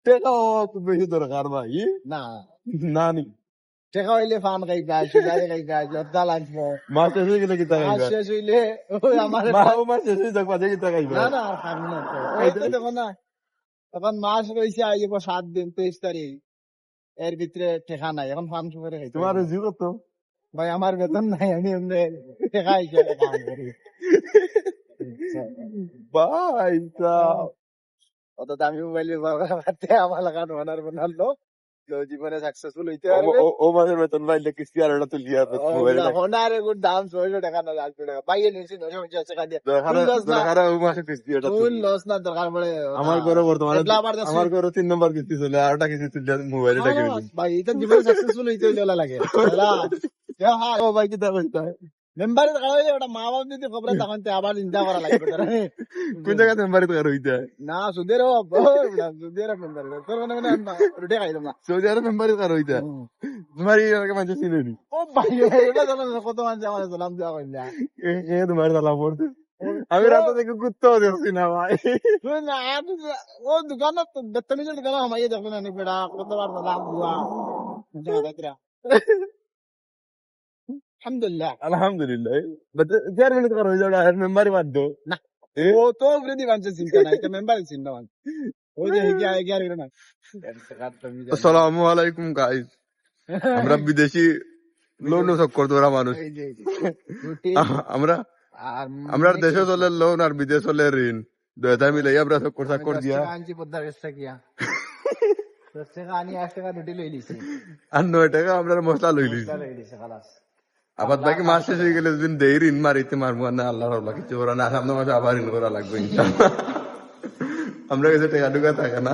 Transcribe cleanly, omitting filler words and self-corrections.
টেকাও খুব বেশি দরকার ভাই না না নি টেকা হইলে ফান খাই গাছ সুগারে খাই গাছ লজ্জা লাগবো মাছ শেষ হয়ে গেলে কিতা আর খাইবা শেষ হইলে ওই আমার মাছ শেষ হয়ে যাক মাঝে কিতা খাইবা না না খাবো না তো। ওই তো দেখো না এখন মাস রয়েছে আইব 7 দিন 23 তারিখ এর ভিতরে টেকা নাই এখন ফান সুগারে খাইতে তোমার হবে। রুজি কত ভাই আমার বেতন নাই আমি এমনি টেকা হিসেবে কাম করি ভাই সাব অত দামি মোবাইল ব্যবহার করতে আমার লাগানো ওনার বানালো জীবনে সাকসেসফুল হইতে পারবে ও মাঝে বেতন পাইলে কিস্তি আর ওটা তুলিয়া মোবাইল ওনারে গুড দাম 600 টাকা না 800 টাকা পাইয়ে নিয়েছি 950 টাকা দিয়ে দরকার ও মাসে কিস্তি ওটা ফুল লস না দরকার পড়ে আমার ঘরে বর্তমানে এগুলা আবার দশ- আমার ঘরে 3 নম্বর কিস্তি চলে আর ওটা কিস্তি তুলিয়া মোবাইলে টাকা ভাই এটা জীবনে সাকসেসফুল হইতে হইলে ওলা লাগে ও ভাই কিতা কইতা মেম্বারে টাকা হইলে ওটা মা বাপ যদি খবরে তখন তো আবার চিন্তা করা লাগবে তারা। কোন জায়গা মেম্বারে টাকা রইতা না সুদের সুদের মেম্বার তোর মানে রুটে খাইলাম না সৌদি আরব মেম্বারে টাকা রইতা তোমার এই এলাকা মানুষ চিনে নি ও ভাই এটা জানো না কত মানুষ আমার সালাম দেওয়া কইলা এ তোমার দালা পড়তে আমি রাতে থেকে কুত্তাও দেখছি না ভাই তুই না ও দোকান তো বেতনিজের দোকান আমায় দেখলো না বেড়া কতবার সালাম দুয়া আলহামদুলিল্লাহ আলহামদুলিল্লাহ বাট চেয়ারম্যান টাকা রই যাওয়া আর মেম্বারে বাদ দাও না ও তো বৃদ্ধি বানছে চিন্তা নাই এটা মেম্বার চিন্তা মান ওই যে হিগিয়া হিগিয়া রে না আসসালামু আলাইকুম গাইস আমরা বিদেশি লোন চক্কর ধরা মানুষ এই যে রুটি আমরা আর আমরা দেশে চলে লোন আর বিদেশ চলে ঋণ দুইটা মিলে আমরা চক্কর চাক্কর দিয়া আনছি পদ্মা বেচটা কিয়া 10 টাকা আনি 1 টাকা রুটি লই লিছি আর 9 টাকা আমরা মশলা লইলি লই লিছি খালাস আবার বাকি মাস শেষ হয়ে গেলে যদি দেই ঋণ মারিতে মারবো না আল্লাহর আল্লাহ কিছু করা না সামনে মাসে আবার ঋণ করা লাগবে ইনশাআল্লাহ আমরা কাছে টাকা ঢুকা থাকে না